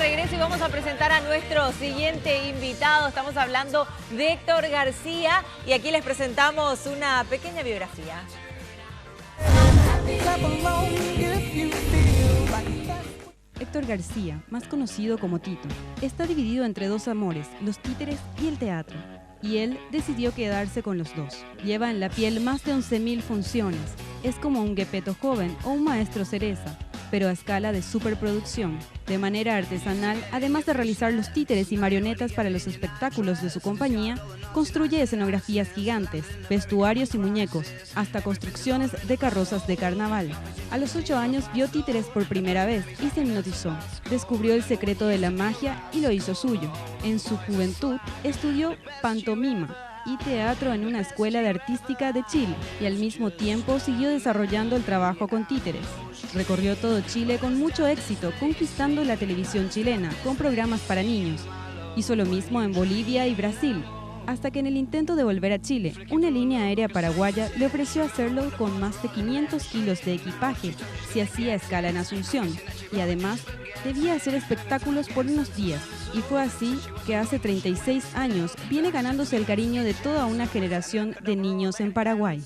regreso y vamos a presentar a nuestro siguiente invitado. Estamos hablando de Héctor García y aquí les presentamos una pequeña biografía. Héctor García, más conocido como Tito, está dividido entre dos amores, los títeres y el teatro. Y él decidió quedarse con los dos. Lleva en la piel más de 11.000 funciones. Es como un Gepetto joven o un maestro Cereza, pero a escala de superproducción. De manera artesanal, además de realizar los títeres y marionetas para los espectáculos de su compañía, construye escenografías gigantes, vestuarios y muñecos, hasta construcciones de carrozas de carnaval. A los 8 años vio títeres por primera vez y se hipnotizó. Descubrió el secreto de la magia y lo hizo suyo. En su juventud estudió pantomima y teatro en una escuela de artística de Chile y al mismo tiempo siguió desarrollando el trabajo con títeres. Recorrió todo Chile con mucho éxito, conquistando la televisión chilena con programas para niños. Hizo lo mismo en Bolivia y Brasil, hasta que en el intento de volver a Chile, una línea aérea paraguaya le ofreció hacerlo con más de 500 kilos de equipaje si hacía escala en Asunción, y además debía hacer espectáculos por unos días. Y fue así que hace 36 años viene ganándose el cariño de toda una generación de niños en Paraguay.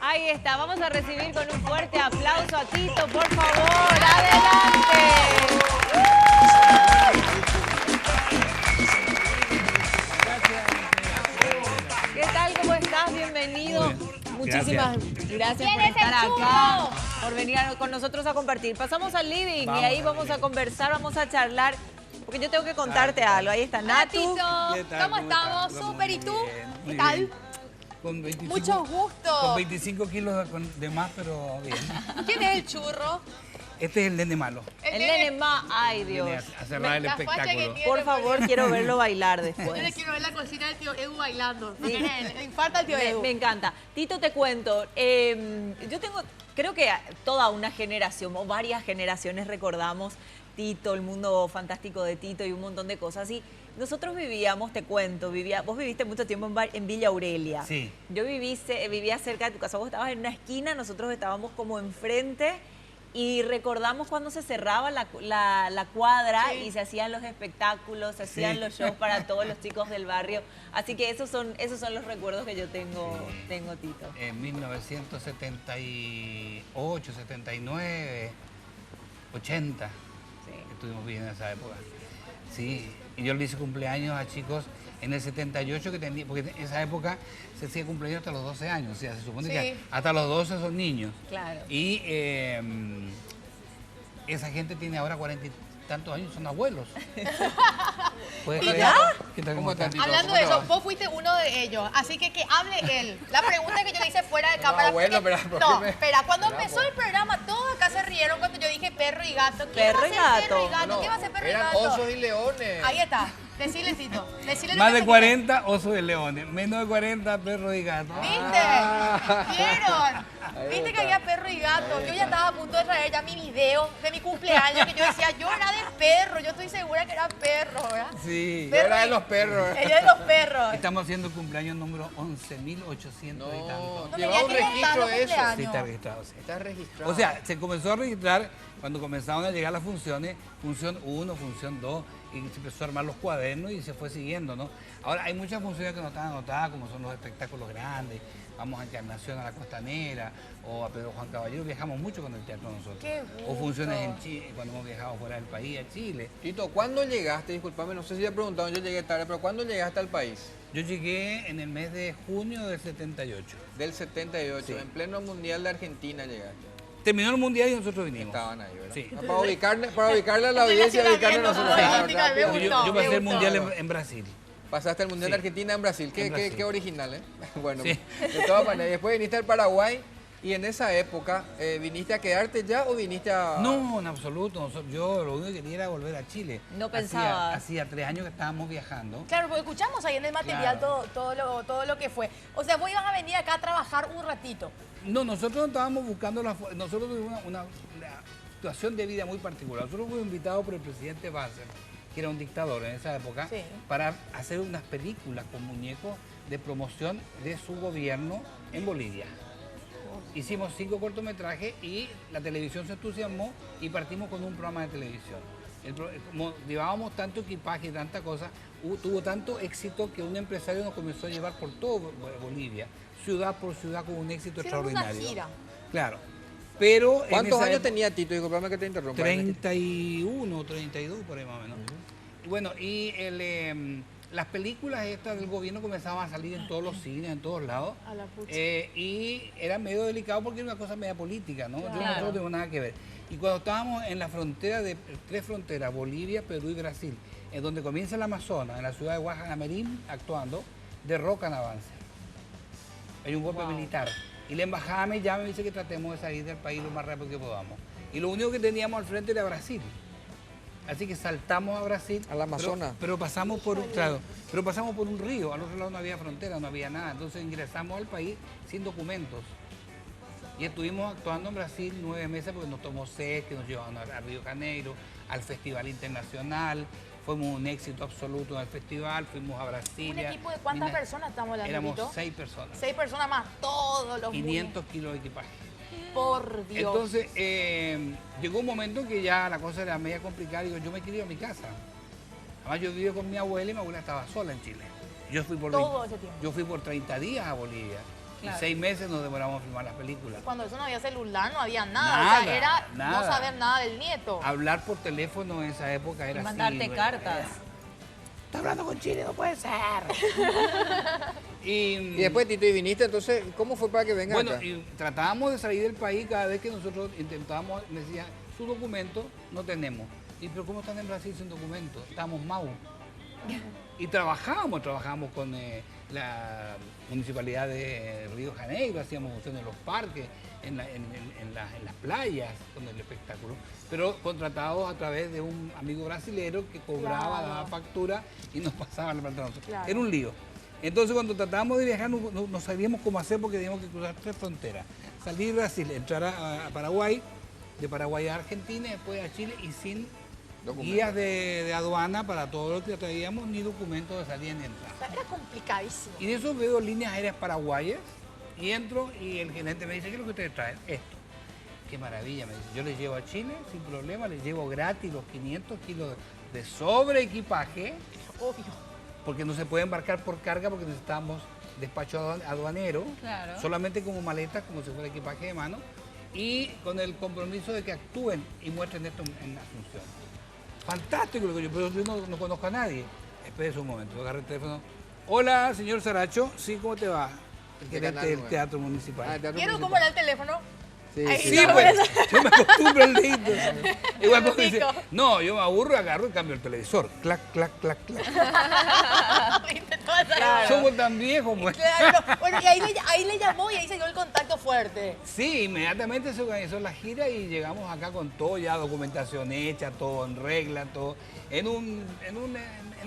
Ahí está, vamos a recibir con un fuerte aplauso a Tito, por favor, adelante. ¿Qué tal? ¿Cómo estás? Bienvenido. Muchísimas gracias por estar acá, por venir con nosotros a compartir. Pasamos al living y ahí vamos a conversar, vamos a charlar, porque yo tengo que contarte algo. Ahí está Natu. Tito, ¿cómo estamos? Súper, ¿y tú? ¿Qué tal? Con 25, Mucho gusto. Con 25 kilos de más, pero bien. ¿Quién es el churro? Este es el nene malo. El nene más, ay Viene Dios. a cerrar el La facha que espectáculo. tiene. Por favor, quiero verlo bailar Yo le después. quiero ver la cocina del tío Edu bailando. Le falta el tío Edu. Me encanta. Tito, te cuento, yo tengo, creo que toda una generación o varias generaciones recordamos Tito, el mundo fantástico de Tito y un montón de cosas. Y nosotros vivíamos, te cuento, vos viviste mucho tiempo en Villa Aurelia. Sí. Yo vivía cerca de tu casa, vos estabas en una esquina, nosotros estábamos como enfrente. Y recordamos cuando se cerraba la cuadra Sí. y se hacían los espectáculos, se hacían los shows para todos los chicos del barrio. Así que esos son los recuerdos que yo tengo, Tito. En 1978, 79, 80, Sí. estuvimos bien en esa época. Sí, y yo le hice cumpleaños a chicos en el 78, porque en esa época se hacía cumpleaños hasta los 12 años, o sea, se supone Sí. que hasta los 12 son niños. Claro. Y esa gente tiene ahora 40 y tantos años, son abuelos. ¿Puedes creer? ¿Qué tal? ¿Cómo estás? Hablando de eso, vos fuiste uno de ellos, así que hable él. La pregunta que yo le hice fuera de cámara. abuelo, porque- pero ¿por no, qué me- espera, cuando Espera, empezó el programa, todos acá se rieron cuando yo dije perro y gato. ¿Quién Perro va a y ser gato. perro y gato? No, ¿Qué va a ser perro y eran gato? osos y leones. Ahí está. Decile, Tito. Decile lo Más que de me 40 osos de leones, menos de 40 perros y gatos. ¿Viste? ¿Vieron? ¿Viste que había perro y gato? Yo ya estaba a punto de traer ya mi video de mi cumpleaños, que yo decía, yo era de perro, yo estoy segura que era perro, ¿verdad? Sí. Yo era de los perros. Ella de los perros. Estamos haciendo el cumpleaños número 11.800 y tanto. No, Llevaba un tenía que registro contar de los eso. cumpleaños. Sí, está registrado, sí. Está registrado. O sea, se comenzó a registrar cuando comenzaron a llegar las funciones, función 1, función 2, y se empezó a armar los cuadernos y se fue siguiendo, ¿no? Ahora hay muchas funciones que no están anotadas, como son los espectáculos grandes, vamos a Encarnación a la Costanera, o a Pedro Juan Caballero, viajamos mucho con el teatro nosotros. Qué O gusto. funciones en Chile, cuando hemos viajado fuera del país, a Chile. Tito, ¿cuándo llegaste? Disculpame, no sé si te preguntaron, yo llegué tarde, pero ¿cuándo llegaste al país? Yo llegué en el mes de junio del 78. Del 78, Sí. en pleno Mundial de Argentina llegaste. Terminó el mundial y nosotros vinimos. Estaban ahí, ¿verdad? Sí. Para ubicarle a la audiencia y ubicarle a nosotros. Sí, ¿verdad? sí, Rápido. me Yo gustó, pasé me el gustó. mundial en Brasil. Pasaste el Mundial Sí. de Argentina en Brasil. En Brasil. Qué original, ¿eh? Bueno, Sí. de todas maneras. Después viniste al Paraguay y en esa época, ¿viniste a quedarte ya o viniste a...? No, en absoluto. Yo lo único que quería era volver a Chile. No pensaba. Hacía 3 años que estábamos viajando. Claro, porque escuchamos ahí en el material Claro. todo lo que fue. O sea, vos ibas a venir acá a trabajar un ratito. No, nosotros estábamos buscando nosotros tuvimos una situación de vida muy particular. Nosotros fuimos invitados por el presidente Basser, que era un dictador en esa época, Sí. para hacer unas películas con muñecos de promoción de su gobierno en Bolivia. hicimos 5 cortometrajes y la televisión se entusiasmó y partimos con un programa de televisión. Como llevábamos tanto equipaje y tanta cosa, tuvo tanto éxito que un empresario nos comenzó a llevar por todo Bolivia, ciudad por ciudad, con un éxito extraordinario. Una gira. Claro. Pero ¿Cuántos años tenía Tito? Disculpame que te interrumpa. 31, 32 por ahí más o menos. Bueno, y las películas estas del gobierno comenzaban a salir en todos los cines, en todos lados. A la pucha. Y era medio delicado porque era una cosa media política, ¿no? Claro. Yo no tengo nada que ver. Y cuando estábamos en la frontera de 3 fronteras, Bolivia, Perú y Brasil, en donde comienza el Amazonas, en la ciudad de Guajanamerín, actuando, derrocan Avance. Hay un golpe militar. Y la embajada me llama y me dice que tratemos de salir del país lo más rápido que podamos. Y lo único que teníamos al frente era Brasil. Así que saltamos a Brasil. Al Amazonas. Pero pasamos por un río. Al otro lado no había frontera, no había nada. Entonces ingresamos al país sin documentos. Y estuvimos actuando en Brasil 9 meses porque nos tomó sed, que nos llevaron a Río de Janeiro, al Festival Internacional. Fuimos un éxito absoluto en el festival, fuimos a Brasilia. ¿Un equipo de cuántas personas estamos hablando? Éramos Tito? 6 personas. 6 personas más, todos los 500 kilos de equipaje. Por Dios. Entonces, llegó un momento que ya la cosa era media complicada. Digo, yo me quería ir a mi casa. Además, yo vivía con mi abuela y mi abuela estaba sola en Chile. Yo fui por, Todo ese tiempo. yo fui por 30 días a Bolivia. Claro. Y 6 meses nos demoramos a filmar las películas. Cuando eso no había celular, no había nada. Nada, O sea, era nada. no saber nada del nieto. Hablar por teléfono en esa época era Y así. mandarte bueno, cartas. Está hablando con Chile, no puede ser. Y después, Tito, ¿y viniste? Entonces, ¿cómo fue para que venga Bueno, acá? y tratábamos de salir del país cada vez que nosotros intentábamos, me decían, su documento no tenemos. Y pero ¿cómo están en Brasil sin documento? Estamos mau. Y trabajamos con la municipalidad de Río de Janeiro, hacíamos funciones en los parques, en las playas, con el espectáculo, pero contratados a través de un amigo brasilero que cobraba, Claro. daba factura y nos pasaba la plata a nosotros. Claro. Era un lío. Entonces cuando tratábamos de viajar no sabíamos cómo hacer porque teníamos que cruzar 3 fronteras. Salir de Brasil, entrar a Paraguay, de Paraguay a Argentina, después a Chile y sin Documento. guías de aduana para todo lo que traíamos, ni documentos de salida ni entrada. O sea, era complicadísimo. Y de eso veo líneas aéreas paraguayas y entro y el gerente me dice, ¿qué es lo que ustedes traen? Esto. Qué maravilla, me dice. Yo les llevo a Chile sin problema, les llevo gratis los 500 kilos de sobre equipaje, Obvio. porque no se puede embarcar por carga porque necesitamos despacho aduanero, Claro. solamente como maletas, como si fuera equipaje de mano, y con el compromiso de que actúen y muestren esto en Asunción. Fantástico lo que pero yo no conozco a nadie. Espérese un momento, agarré el teléfono. Hola, señor Saracho, sí, ¿cómo te va? El De gerente Canal del 9. Teatro Municipal. Ah, el Teatro ¿Vieron cómo Municipal. era el teléfono? Sí, Ahí sí. Sí, no, pues, yo me acostumbro al dedito. Igual Lo porque dice, pico. no, yo me aburro, agarro y cambio el televisor. Clac, clac, clac, clac. ¿Viste? Toda esa- Claro. Somos tan viejos, pues. Claro. Bueno, y ahí le llamó y ahí se dio el contacto fuerte. Sí, inmediatamente se organizó la gira y llegamos acá con todo ya, documentación hecha, todo en regla, todo. En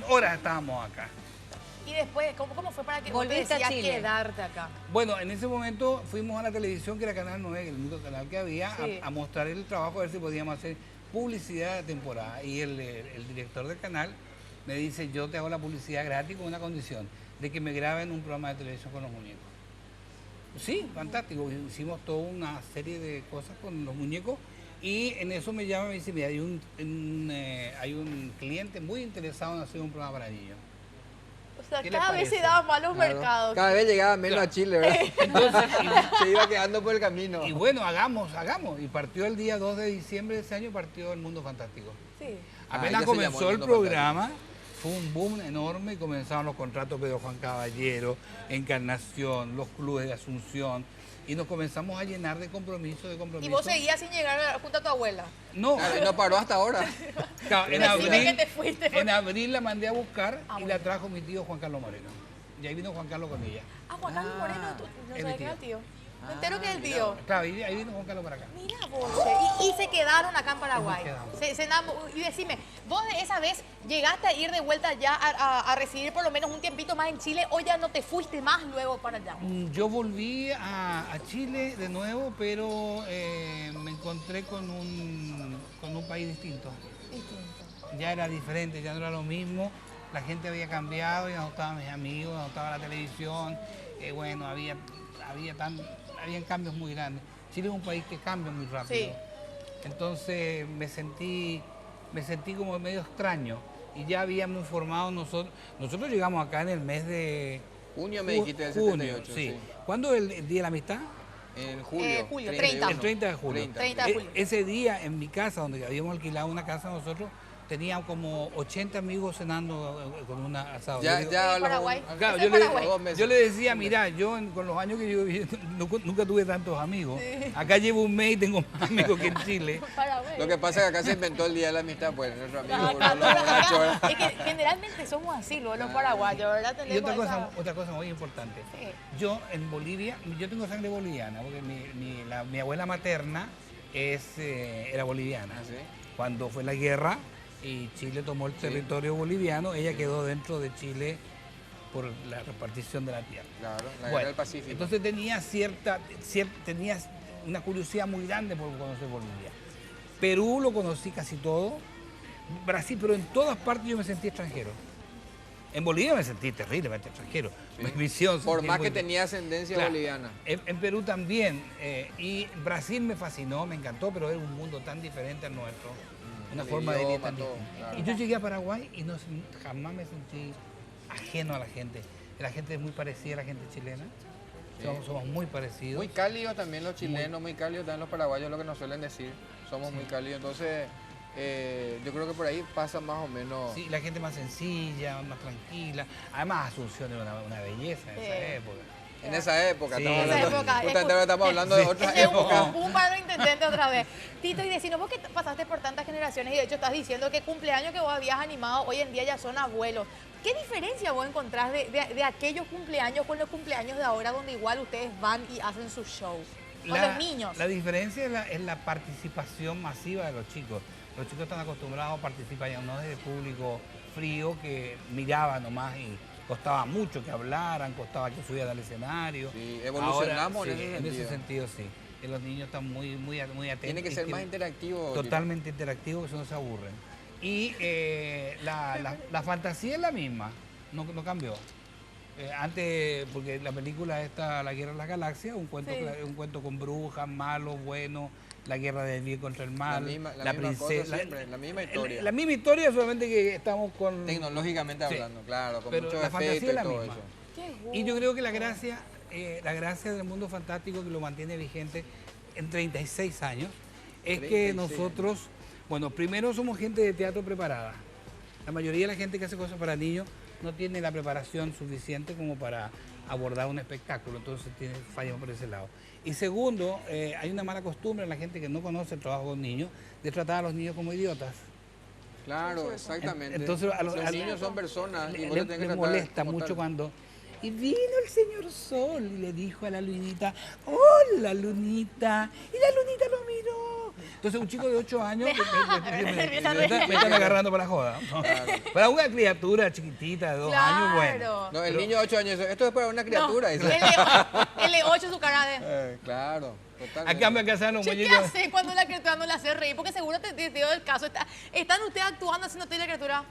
horas estábamos acá. Y después, ¿cómo fue para que vos te Volviste a decías Chile. quedarte acá? Bueno, en ese momento fuimos a la televisión, que era Canal 9, el único canal que había, Sí. a mostrar el trabajo, a ver si podíamos hacer publicidad de temporada. Y el director del canal me dice, yo te hago la publicidad gratis con una condición, de que me graben un programa de televisión con los muñecos. Sí, fantástico. Hicimos toda una serie de cosas con los muñecos y en eso me llama y me dice, mira, hay un cliente muy interesado en hacer un programa para niños. O sea, ¿Qué le cada vez parece? se daban más los Claro. mercados. Cada vez llegaba menos Claro. a Chile, ¿verdad? Entonces, Se iba quedando por el camino. y bueno, hagamos. Y partió el día 2 de diciembre de ese año, partió El Mundo Fantástico. Sí. Apenas ya se comenzó llamó El el Mundo programa, fue un boom enorme y comenzaron los contratos Pedro Juan Caballero, Encarnación, los clubes de Asunción y nos comenzamos a llenar de compromisos, Y vos seguías sin llegar junto a tu abuela. No, Claro, y no paró hasta ahora. claro, en Decime que abril, te fuiste. en abril la mandé a buscar Ah, y bueno. la trajo mi tío Juan Carlos Moreno. Y ahí vino Juan Carlos con ella. Ah, Juan Carlos Moreno, no es sabía mi que era el tío. tío. Me entero que es el tío. Claro, y ahí vino Juan Carlos para acá. Mira vos, che. Y se quedaron acá en Paraguay. quedamos. Y decime, ¿vos de esa vez llegaste a ir de vuelta ya a residir por lo menos un tiempito más en Chile o ya no te fuiste más luego para allá? Yo volví a Chile de nuevo, pero me encontré con un país distinto. Ya era diferente, ya no era lo mismo. La gente había cambiado, ya no estaban mis amigos, ya no estaba la televisión. Bueno, había habían cambios muy grandes. Chile es un país que cambia muy rápido. Sí. Entonces me sentí como medio extraño. Y ya habíamos formado nosotros llegamos acá en el mes de Junio me dijiste del junio, 78. sí. ¿Cuándo es el Día de la Amistad? En julio. Julio, 31. El 30 de julio. 30 de julio. Ese día en mi casa, donde habíamos alquilado una casa nosotros, tenía como 80 amigos cenando con un asado. Ya, Yo digo, ya En Paraguay. claro, Eso es Paraguay. 2 meses. yo le decía, mira, con los años que yo viví, nunca tuve tantos amigos. Acá llevo un mes y tengo más amigos que en Chile. Paraguay. Lo que pasa es que acá se inventó el Día de la Amistad, pues nuestro amigo Acá, Bruno Borracho, ¿verdad? es que generalmente somos así, los paraguayos, ¿verdad? Y Tenemos esa- otra cosa muy importante. Sí. Yo en Bolivia, yo tengo sangre boliviana, porque mi abuela materna era boliviana. ¿Ah, sí? Cuando fue la guerra y Chile tomó el territorio boliviano, ella quedó dentro de Chile por la repartición de la tierra. Claro, la guerra Bueno, del Pacífico. entonces tenía tenía una curiosidad muy grande por conocer Bolivia. Perú lo conocí casi todo, Brasil, pero en todas partes yo me sentí extranjero. En Bolivia me sentí terriblemente extranjero. Sí. Mi visión Por sentí más muy- que tenía ascendencia Claro. boliviana. En Perú también. Y Brasil me fascinó, me encantó, pero era un mundo tan diferente al nuestro. Una el forma de vivir idioma, tan todo, distinta. claro. Y yo llegué a Paraguay y jamás me sentí ajeno a la gente. La gente es muy parecida a la gente chilena. Sí. Somos muy parecidos. Muy cálidos también los chilenos, muy cálidos también los paraguayos, lo que nos suelen decir. Somos muy cálidos. Entonces, yo creo que por ahí pasa más o menos. Sí, la gente más sencilla, más tranquila. Además, Asunción era una belleza en esa Sí. época. En esa época, Sí. estamos En esa hablando, época, justamente ahora estamos hablando de otras Es un épocas. pum para los intendentes otra vez. Tito, y decinos, vos que pasaste por tantas generaciones y de hecho estás diciendo que cumpleaños que vos habías animado hoy en día ya son abuelos. ¿Qué diferencia vos encontrás de aquellos cumpleaños con los cumpleaños de ahora donde igual ustedes van y hacen sus shows? Con los niños. La diferencia es la participación masiva de los chicos. Los chicos están acostumbrados a participar, ya no desde público frío que miraba nomás y costaba mucho que hablaran, costaba que subieran al escenario. Sí, evolucionamos Ahora, en ese sentido. En ese sentido, sí. Que los niños están muy atentos. Tiene que y ser más tienen- interactivo. Totalmente interactivo, que eso no se aburren. Y la fantasía es la misma, no cambió. Antes, porque la película esta, La Guerra de las Galaxias, un cuento, Sí. un cuento con brujas, malos, buenos, la guerra del bien contra el mal, misma cosa siempre, la misma historia. La misma historia, solamente que estamos con... Tecnológicamente Sí. hablando, claro, con Pero mucho la fantasía efecto es y la todo misma. eso. Qué Y yo gusto. creo que la gracia del mundo fantástico que lo mantiene vigente en 36 años es 36 que años. nosotros, bueno, primero somos gente de teatro preparada. La mayoría de la gente que hace cosas para niños no tiene la preparación suficiente como para abordar un espectáculo, entonces fallamos por ese lado. Y segundo, hay una mala costumbre en la gente que no conoce el trabajo con niños de tratar a los niños como idiotas. Claro, exactamente. Entonces, los niños son personas y vos le los tenés que tratar molesta como mucho tal. cuando... Y vino el señor Sol y le dijo a la lunita, hola lunita, y la lunita lo miró. Entonces un chico de 8 años me están agarrando para la joda. ¿no? Para una criatura chiquitita de 2 años, bueno. Claro. No, el niño de 8 años, esto es para una criatura. No, dice. el de 8 su cara de... Claro, A totalmente. cambio acá están los Che, ¿qué muñecos. hace cuando la criatura no le hace reír? Porque seguro te dio el caso. Están ustedes actuando haciendo usted y la criatura.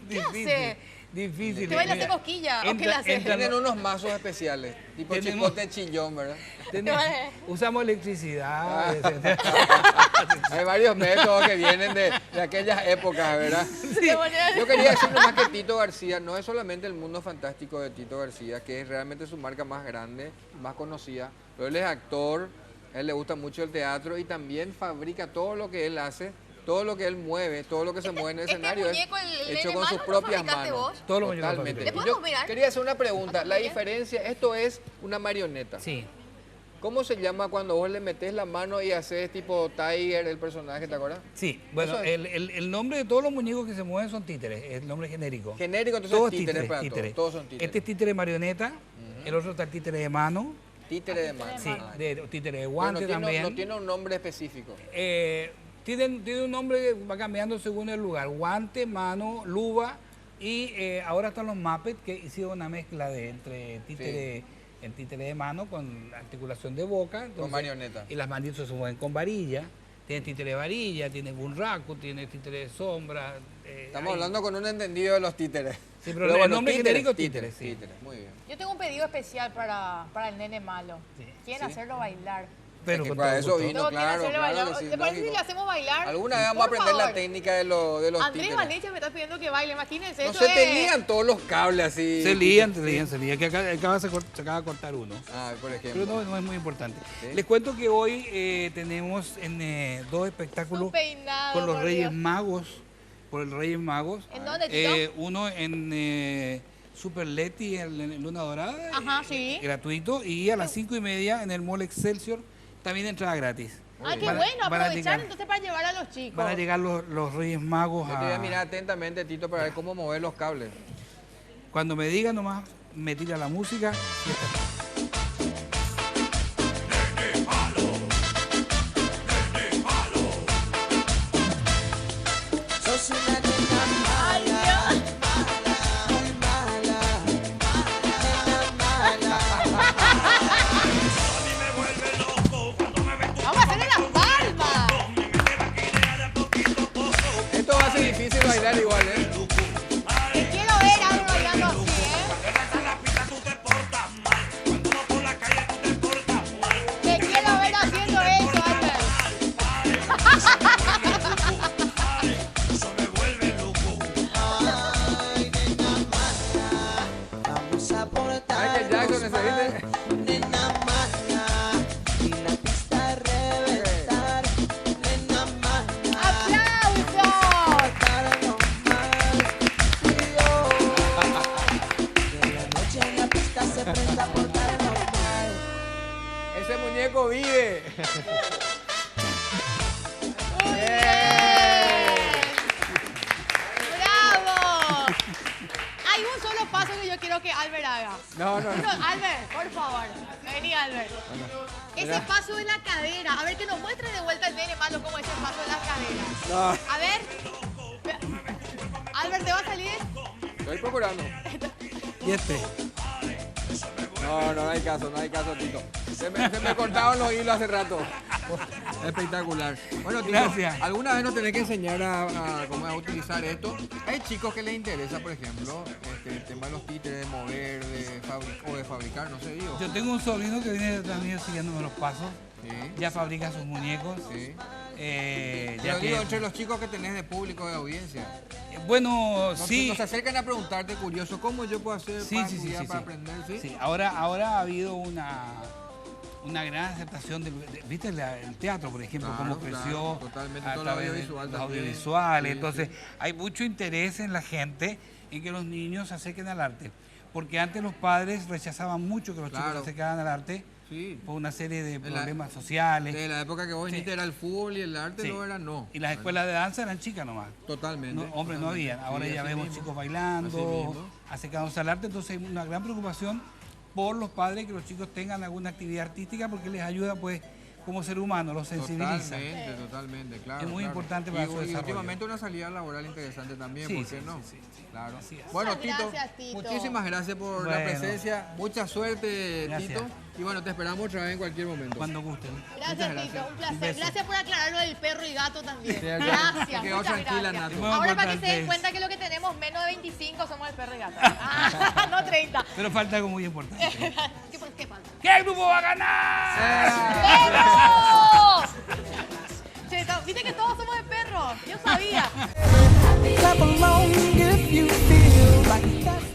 Difícil, hace? difícil. ¿Te baila Mira, hacer cosquilla? ¿O qué le hace? entra- Tienen unos mazos especiales, tipo Tenemos- chipote chillón, ¿verdad? Usamos electricidad. Hay varios métodos que vienen de aquellas épocas, ¿verdad? Yo quería decir nomás que Tito García no es solamente el mundo fantástico de Tito García, que es realmente su marca más grande, más conocida, pero él es actor, a él le gusta mucho el teatro y también fabrica todo lo que él hace, todo lo que él mueve, todo lo que se mueve en el este escenario es muñeco, el hecho nene con sus malo, ¿lo propias fabricaste manos. vos? Todos los muñecos lo Totalmente. ¿Le fabrico. podemos Yo mirar? quería hacer una pregunta, la Bien. diferencia, esto es una marioneta. Sí. ¿Cómo se llama cuando vos le metés la mano y haces tipo Tiger, el personaje, te acuerdas? Sí, bueno, Eso es. el nombre de todos los muñecos que se mueven son títeres, es el nombre genérico. Genérico, entonces Todos títeres para todos. Todos son títeres. Este es títere marioneta, el otro está el títere de mano, Títere de mano. sí, Ah. títere de Pero guante no tiene, también. no tiene un nombre específico. Tiene un nombre que va cambiando según el lugar, guante, mano, luva y ahora están los Muppets que hicieron una mezcla entre títere, el títere de mano con articulación de boca. entonces- marioneta. Y las manitos se mueven con varilla. Tiene títere de varilla, tiene bunraku, tiene títere de sombra. Estamos hablando con un entendido de los títeres. Sí, pero el nombre genérico es títeres, títere, sí. títeres, muy bien. Yo tengo un pedido especial para el nene malo. Sí. Quieren hacerlo bailar. Pero Es que con para todo eso gusto. vino, No, quieren claro, hacerlo claro bailar. que sí, ¿Te parece si lógico. le hacemos bailar? Alguna vez vamos Por a aprender favor. la técnica de los Andrés títeres. Valencia me está pidiendo que baile, imagínense. No esto se es- tenían todos los cables así. Se lían. Que acaba se acaba de cortar uno. Ah, por Pero ejemplo. no es muy importante. Sí. Les cuento que hoy tenemos dos espectáculos Su peinado, con los por Reyes Dios. Magos. Por el Reyes Magos. ¿En dónde, Tito? Uno en Super Leti, en Luna Dorada. Ajá, sí. Gratuito. Y a las 5:30 en el Mall Excelsior, también entrada gratis. Ay, qué Van a- bueno, van a aprovechar llegar. entonces para llevar a los chicos. Van a llegar los Reyes Magos Yo te voy a mirar atentamente, Tito, para ver cómo mover los cables. Cuando me digan nomás, me tira la música y ya está. Sos una nena mala, muy mala, nena mala. Vamos a hacerle las palmas. Esto va a ser difícil bailar igual, ¿eh? Te quiero ver ahora bailando así, ¿eh? Te quiero ver haciendo eso, Albert. Ay, nena mala, vamos a Michael Jackson, portarnos ese, mal. Nena mala, y la pista a reventar. Nena mala, ¡Aplausos! portarnos mal. Y yo, que la noche en la pista se presta a portarnos mal. Ese muñeco vive. ¡Muy bien! ¡Bravo! Hay un solo paso que yo quiero que Albert haga. No. Albert, por favor. Vení, Albert. Ese Mira. paso de la cadera. A ver, que nos muestre de vuelta el nene malo como ese paso de la cadera. No, A ver. Albert, ¿te va a salir? estoy procurando. Y este. No hay caso, Tito. Se me cortaron los hilos hace rato. Espectacular. Bueno, Tito, Gracias. ¿alguna vez nos tenés que enseñar a cómo a utilizar esto? Hay chicos que les interesa, por ejemplo, el tema de los títeres, de mover, de fabricar, no sé, digo. Yo tengo un sobrino que viene detrás mío siguiéndome los pasos. Sí, Ya fabrica sus muñecos. sí. Ya Pero digo, tiene- entre los chicos que tenés de público, de audiencia. Bueno, Nos, sí. nos acercan a preguntarte, curioso, ¿cómo yo puedo hacer Sí, para sí, sí, estudiar, sí, para sí. aprender? ¿Sí? Sí, ahora ha habido una gran aceptación ¿viste? El teatro, por ejemplo, Claro, cómo creció. claro, totalmente, a todo lo través de audiovisual los también. audiovisuales. Sí, Entonces, sí. hay mucho interés en la gente en que los niños se acerquen al arte. Porque antes los padres rechazaban mucho que los chicos Claro. se acercaran al arte Sí. por una serie de la- problemas sociales. De la época que vos Sí. viniste era el fútbol y el arte Sí. no era no. Y las escuelas de danza eran chicas nomás. Totalmente. No, hombres no totalmente. habían. Ahora Sí, ya así vemos mismo. chicos Así bailando, mismo. acercándose al arte. Entonces hay una gran preocupación por los padres que los chicos tengan alguna actividad artística porque les ayuda pues como ser humano, los sensibiliza. Totalmente, claro. Es muy claro. importante para y, su y desarrollo. últimamente una salida laboral interesante también, Sí, ¿por qué sí, no? sí, sí. Claro. Así es. Bueno, Muchas Tito, gracias, Tito. muchísimas gracias por la Bueno. presencia. Mucha suerte, Gracias. Tito. Y bueno, te esperamos otra vez en cualquier momento. Cuando gusten. Gracias, Muchas Tito. gracias. Un placer. beso. Gracias por aclarar lo del perro y gato también. Sí, acá. Gracias. Se quedó Muchas tranquila, gracias. Nato. Muy Ahora para que se importante. den cuenta que lo que tenemos menos de 25 somos el perro y gato. Ah, no 30. Pero falta algo muy importante. ¿Qué falta? ¿Qué grupo va a ganar? ¡Perros! Che, viste que todos somos de perros. Yo sabía. Clap along if you feel like that's